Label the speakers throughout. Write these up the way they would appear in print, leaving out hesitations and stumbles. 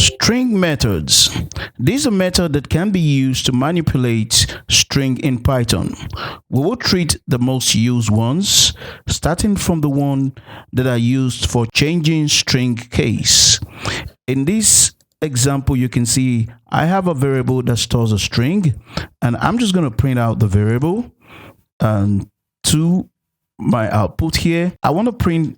Speaker 1: String methods. These are methods that can be used to manipulate string in Python. We will treat the most used ones, starting from the one that are used for changing string case. In this example, you can see I have a variable that stores a string, and I'm just going to print out the variable and to my output here. I want to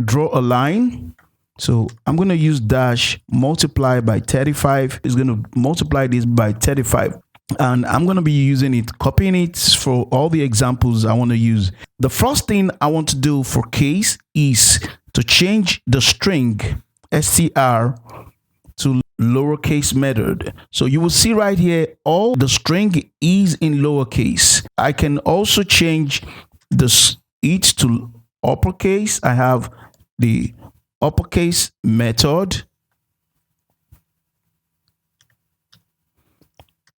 Speaker 1: draw a line. So I'm going to use dash multiply by 35. It's going to multiply this by 35. And I'm going to be using it, copying it for all the examples I want to use. The first thing I want to do for case is to change the string str to lowercase method. So you will see right here, all the string is in lowercase. I can also change it to uppercase. I have the uppercase method,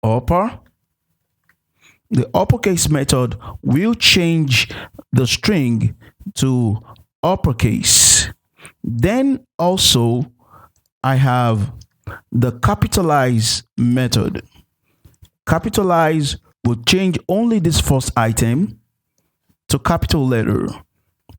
Speaker 1: upper. The uppercase method will change the string to uppercase. Then also I have the capitalize method. Capitalize will change only this first item to capital letter,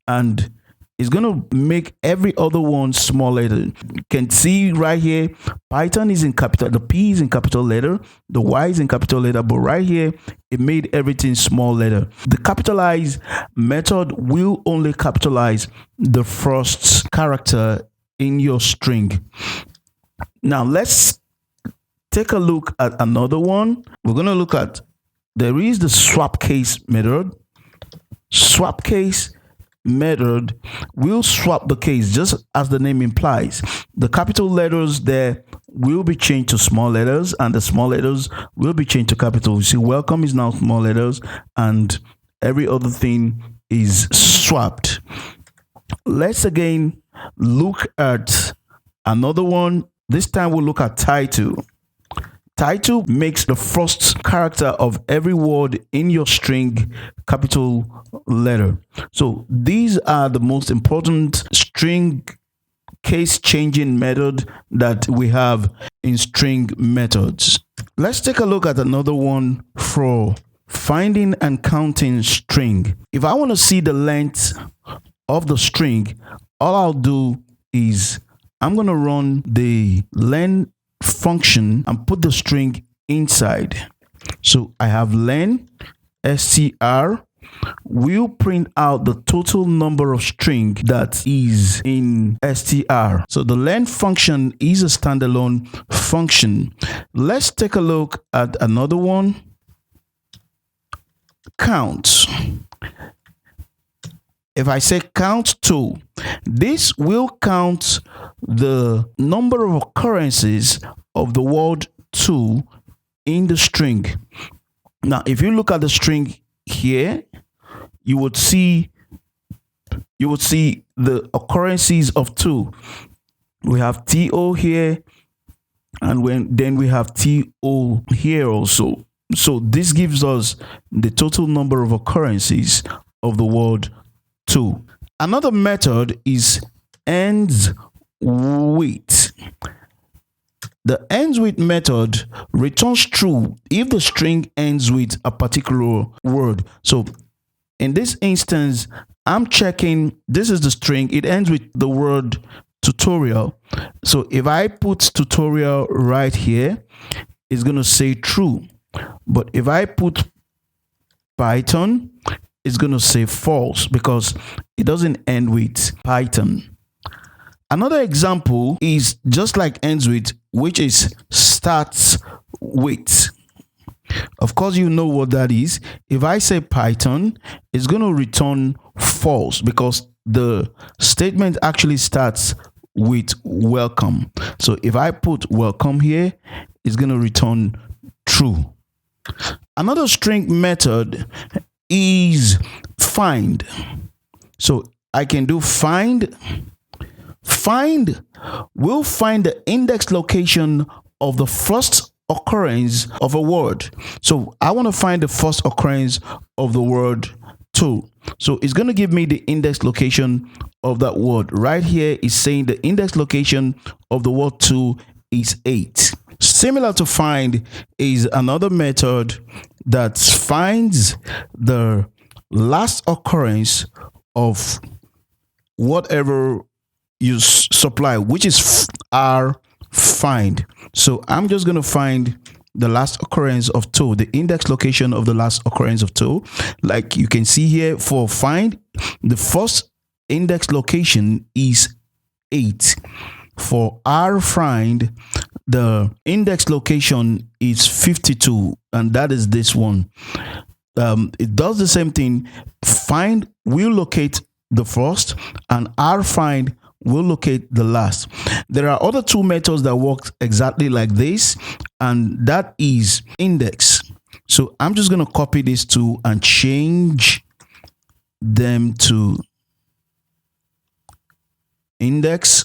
Speaker 1: and it's going to make every other one small letter. You can see right here, Python is in capital, the P is in capital letter, the Y is in capital letter, but right here, it made everything small letter. The capitalize method will only capitalize the first character in your string. Now, let's take a look at another one. We're going to look at, there is the Swapcase method. Swapcase method will swap the case just as the name implies. The capital letters there will be changed to small letters, and the small letters will be changed to capital. You see, welcome is now small letters and every other thing is swapped. Let's again look at another one. This time we'll look at title. Title makes the first character of every word in your string capital letter. So these are the most important string case changing method that we have in string methods. Let's take a look at another one for finding and counting string. If I want to see the length of the string, all I'll do is I'm going to run the len function and put the string inside. So I have len str will print out the total number of string that is in str. So the len function is a standalone function. Let's take a look at another one. Count. If I say count 2, this will count the number of occurrences of the word 2 in the string. Now, if you look at the string here, you would see the occurrences of 2. We have TO here, and then we have TO here also. So this gives us the total number of occurrences of the word 2. Another method is endsWith. The endsWith method returns true if the string ends with a particular word. So in this instance, I'm checking, this is the string, it ends with the word tutorial. So if I put tutorial right here, it's going to say true. But if I put Python, it's going to say false because it doesn't end with Python. Another example is just like endsWith, which is startsWith. Of course, you know what that is. If I say Python, it's going to return false because the statement actually starts with welcome. So if I put welcome here, it's going to return true. Another string method is find. So I can do find. Find will find the index location of the first occurrence of a word. So I want to find the first occurrence of the word 2. So it's going to give me the index location of that word. Right here is saying the index location of the word 2 is 8. Similar to find is another method that finds the last occurrence of whatever you supply, which is rfind. So I'm just going to find the last occurrence of 2, the index location of the last occurrence of 2. Like you can see here for find, the first index location is 8. For rfind, the index location is 52, and that is this one. It does the same thing. Find will locate the first, and rfind will locate the last. There are other two methods that work exactly like this, and that is index. So I'm just going to copy these two and change them to index.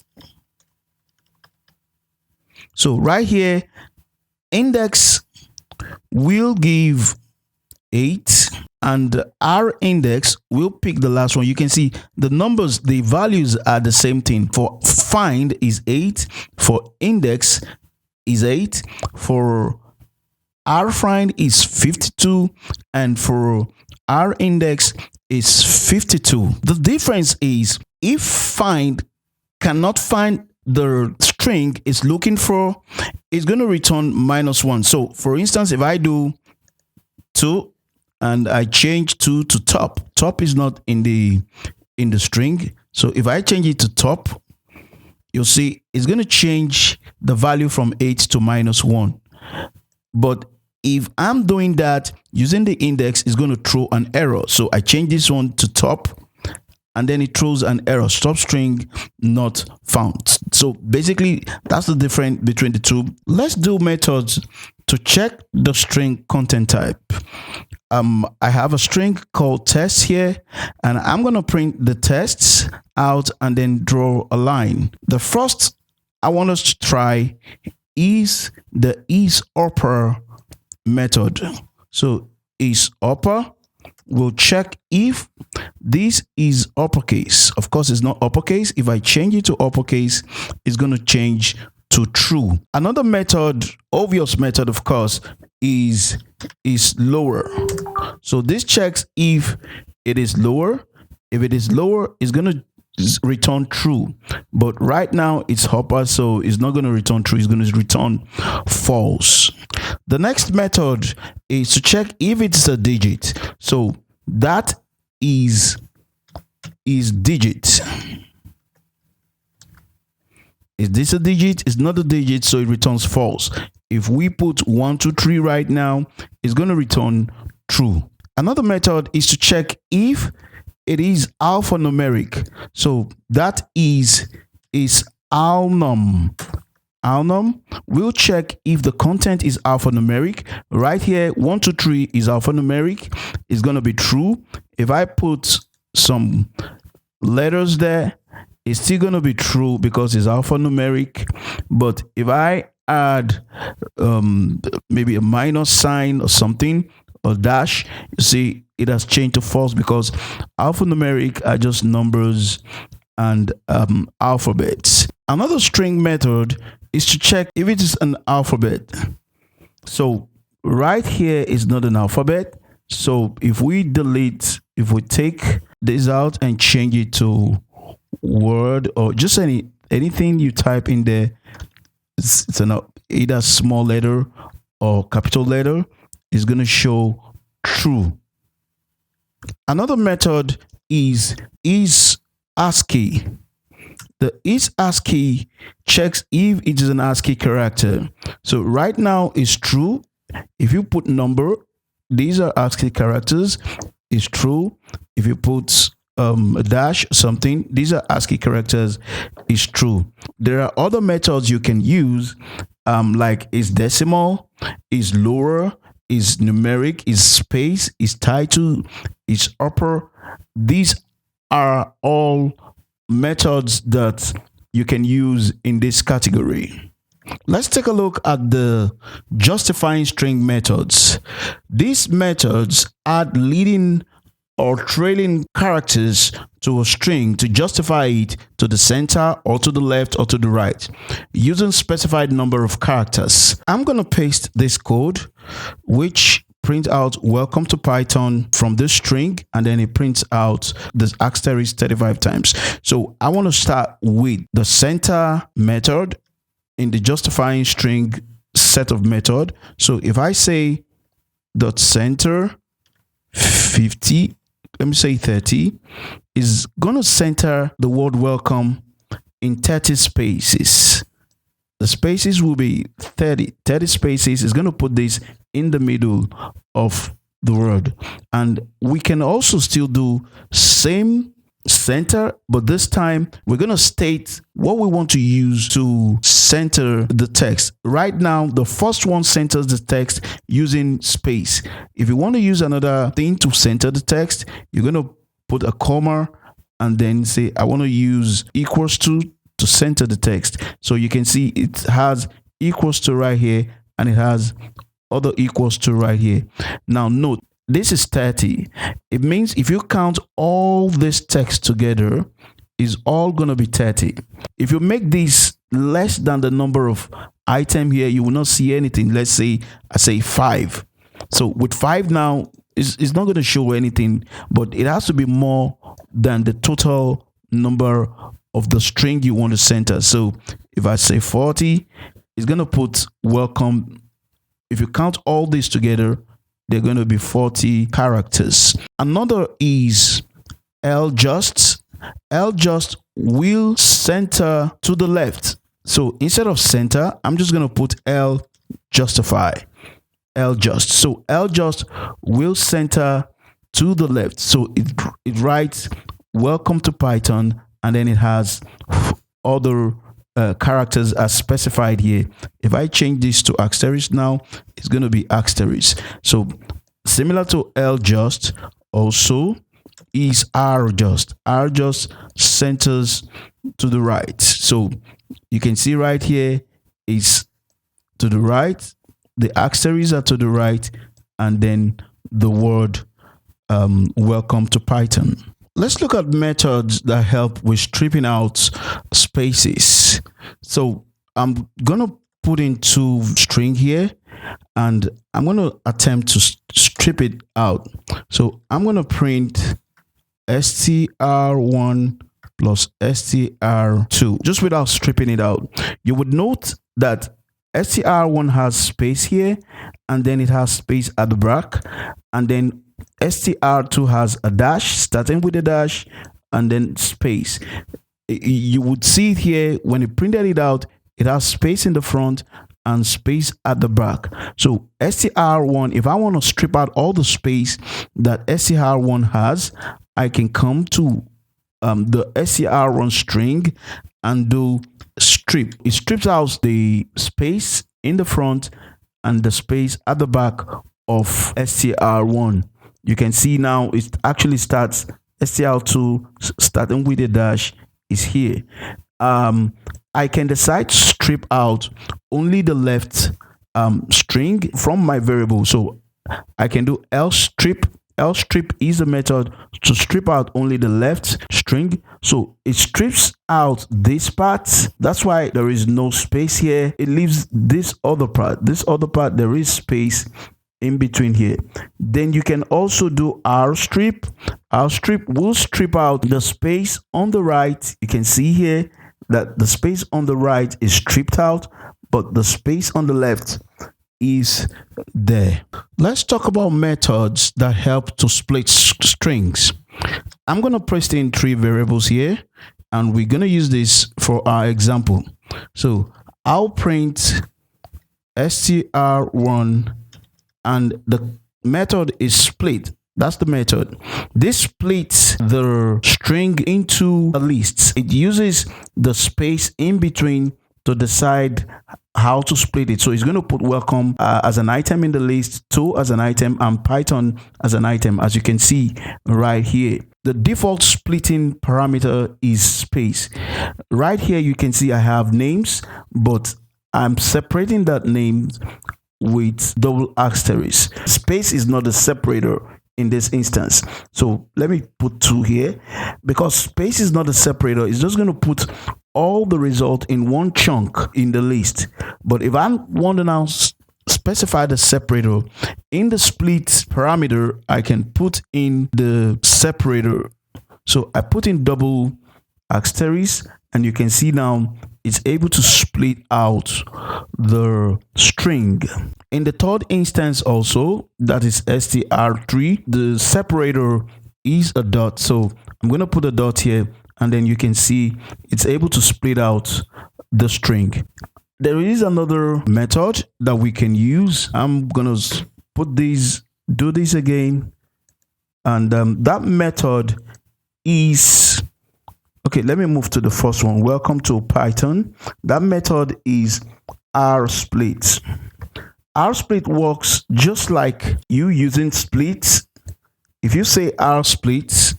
Speaker 1: So right here, index will give 8 and our index will pick the last one. You can see the numbers, the values are the same thing. For find is 8, for index is 8, for rfind is 52, and for our index is 52. The difference is if find cannot find the string is looking for, it's going to return -1. So for instance, if I do 2 and I change 2 to top is not in the string. So if I change it to top, you'll see it's going to change the value from 8 to -1. But if I'm doing that using the index, it's going to throw an error. So I change this one to top, and then it throws an error, stop string not found. So basically, that's the difference between the two. Let's do methods to check the string content type. I have a string called test here, and I'm going to print the tests out and then draw a line. The first I want us to try is the isUpper method. So isUpper will check if this is uppercase. Of course, it's not uppercase. If I change it to uppercase, it's going to change to true. Another method, obvious method, of course, is lower. So this checks if it is lower. If it is lower, it's going to return true. But right now it's upper, so it's not going to return true. It's going to return false. The next method is to check if it's a digit. So that is digit. Is this a digit? It's not a digit, so it returns false. If we put 1, 2, 3 right now, it's going to return true. Another method is to check if it is alphanumeric. So that is alnum. Alnum will check if the content is alphanumeric. Right here, 1, 2, 3 is alphanumeric. It's going to be true. If I put some letters there, it's still going to be true because it's alphanumeric. But if I add maybe a minus sign or something, or dash, you see it has changed to false because alphanumeric are just numbers and alphabets. Another string method is to check if it is an alphabet. So right here is not an alphabet. So if we take this out and change it to word or just anything you type in there, it's either small letter or capital letter, is going to show true. Another method is ASCII. The isAscii checks if it is an ASCII character. So right now it's true. If you put number, these are ASCII characters, it's true. If you put a dash something, these are ASCII characters, is true. There are other methods you can use, like is decimal, is lower, is numeric, is space, is title, is upper. These are all methods that you can use in this category. Let's take a look at the justifying string methods. These methods add leading or trailing characters to a string to justify it to the center or to the left or to the right using specified number of characters. I'm going to paste this code which print out welcome to Python from this string, and then it prints out this asterisk 35 times. So I want to start with the center method in the justifying string set of method. So if I say dot center 50, let me say 30, is going to center the word welcome in 30 spaces. The spaces will be 30 spaces. Is going to put this in the middle of the word. And we can also still do same center, but this time we're going to state what we want to use to center the text. Right now, the first one centers the text using space. If you want to use another thing to center the text, you're going to put a comma and then say, I want to use equals to center the text. So you can see it has equals to right here, and it has other equals to right here. Now note, this is 30. It means if you count all this text together, is all going to be 30. If you make this less than the number of item here, you will not see anything. Let's say I say 5. So with 5 now, it's not going to show anything, but it has to be more than the total number of the string you want to center. So if I say 40, it's going to put welcome. If you count all these together, they're going to be 40 characters. Another is ljust. Ljust will center to the left. So instead of center, I'm just going to put justify. Ljust. So ljust will center to the left. So it writes welcome to Python, and then it has other characters as specified here. If I change this to asterisk now, it's going to be asterisk. So similar to ljust, also is rjust. Rjust centers to the right. So you can see right here is to the right, the asterisks are to the right, and then the word welcome to Python. Let's look at methods that help with stripping out spaces. So I'm going to put in two string here, and I'm going to attempt to strip it out. So I'm going to print str1 plus str2 just without stripping it out. You would note that str1 has space here, and then it has space at the back, and then str2 has a dash starting with a dash and then space. You would see it here when it printed it out, it has space in the front and space at the back. So str1, if I want to strip out all the space that str1 has, I can come to the str1 string and do strip. It strips out the space in the front and the space at the back of str1. You can see now it actually starts str2 starting with a dash is here. I can decide to strip out only the left string from my variable. So I can do lstrip. Lstrip is a method to strip out only the left string. So it strips out this part. That's why there is no space here. It leaves this other part. This other part, there is space in between here. Then you can also do rstrip. Rstrip will strip out the space on the right. You can see here that the space on the right is stripped out, but the space on the left is there. Let's talk about methods that help to split strings. I'm going to paste in 3 variables here, and we're going to use this for our example. So I'll print str1, and the method is split. That's the method. This splits the string into a list. It uses the space in between to decide how to split it. So it's going to put welcome as an item in the list, 2 as an item, and Python as an item, as you can see right here. The default splitting parameter is space. Right here you can see I have names, but I'm separating that name with double asterisk. Space is not a separator. in this instance. So let me put 2 here, because space is not a separator. It's just going to put all the result in one chunk in the list. But if I want to now specify the separator in the split parameter, I can put in the separator. So I put in double asterisk, and you can see now it's able to split out the string. In the third instance also, that is str3, the separator is a dot. So I'm going to put a dot here, and then you can see it's able to split out the string. There is another method that we can use. I'm going to do this again. And that method is, okay, let me move to the first one. Welcome to Python. That method is rsplit. Rsplit works just like you using splits. If you say rsplit,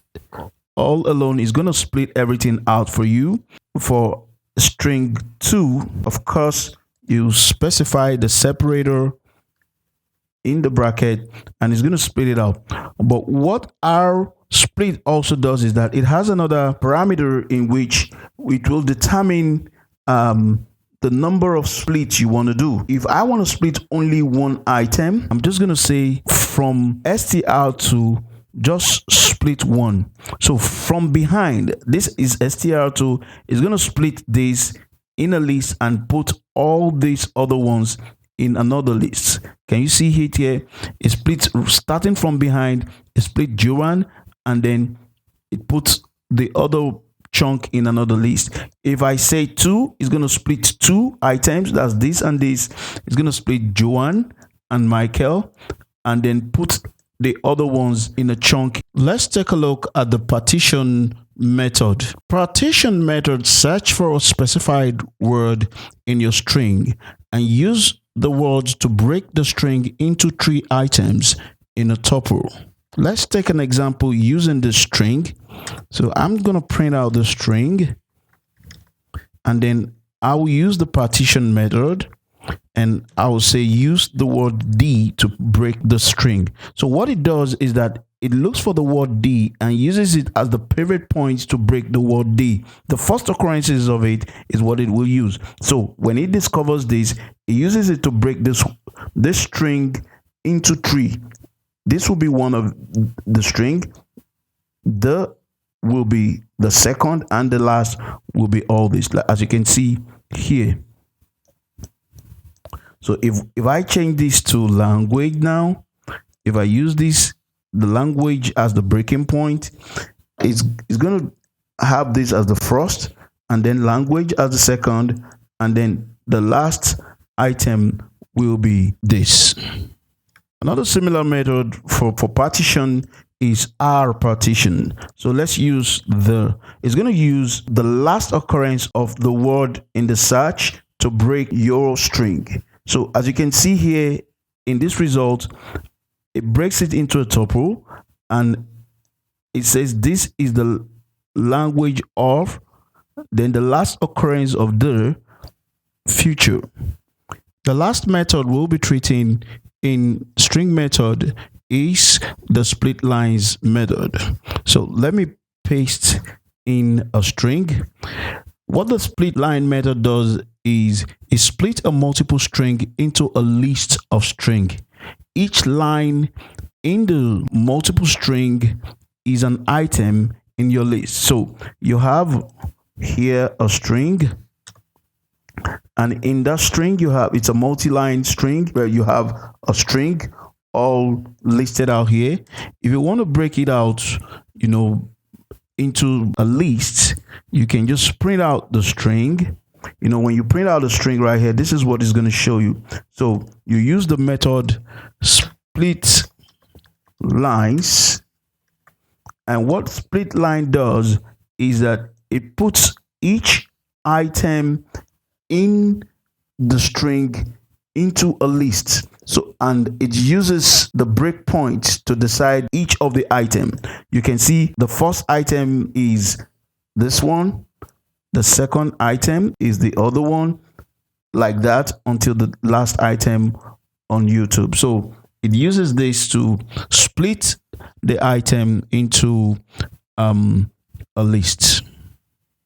Speaker 1: all alone is going to split everything out for you. For string 2, of course, you specify the separator in the bracket, and it's going to split it out. But what rsplit also does is that it has another parameter in which it will determine the number of splits you want to do. If I want to split only one item, I'm just going to say from str2 just split 1. So from behind, this is str2 is going to split this in a list and put all these other ones in another list. Can you see it here? It splits starting from behind, it split Joanne, and then it puts the other chunk in another list. If I say 2, it's going to split 2 items, that's this and this. It's going to split Joanne and Michael, and then put the other ones in a chunk. Let's take a look at the partition method. Partition method search for a specified word in your string and use the words to break the string into 3 items in a tuple. Let's take an example using the string. So I'm going to print out the string, and then I will use the partition method, and I will say use the word D to break the string. So what it does is that it looks for the word D and uses it as the pivot point to break the word D. The first occurrences of it is what it will use. So when it discovers this, it uses it to break this string into 3. This will be one of the string. The will be the second, and the last will be all this, as you can see here. So if I change this to language now, if I use this, the language as the breaking point, it's going to have this as the first, and then language as the second, and then the last item will be this. Another similar method for partition is rpartition. So let's use it's going to use the last occurrence of the word in the search to break your string. So as you can see here in this result, it breaks it into a tuple, and it says this is the language of, then the last occurrence of the future. The last method we'll be treating in string method is the splitlines method. So let me paste in a string. What the splitline method does is it split a multiple string into a list of string. Each line in the multiple string is an item in your list. So you have here a string, and in that string you have, it's a multi-line string where you have a string all listed out here. If you want to break it out, into a list, you can just print out the string. When you print out the string right here, this is what it's going to show you. So you use the method splitlines, and what splitline does is that it puts each item in the string into a list. So, and it uses the breakpoint to decide each of the item. You can see the first item is this one, the second item is the other one, like that until the last item on YouTube. So It uses this to split the item into a list.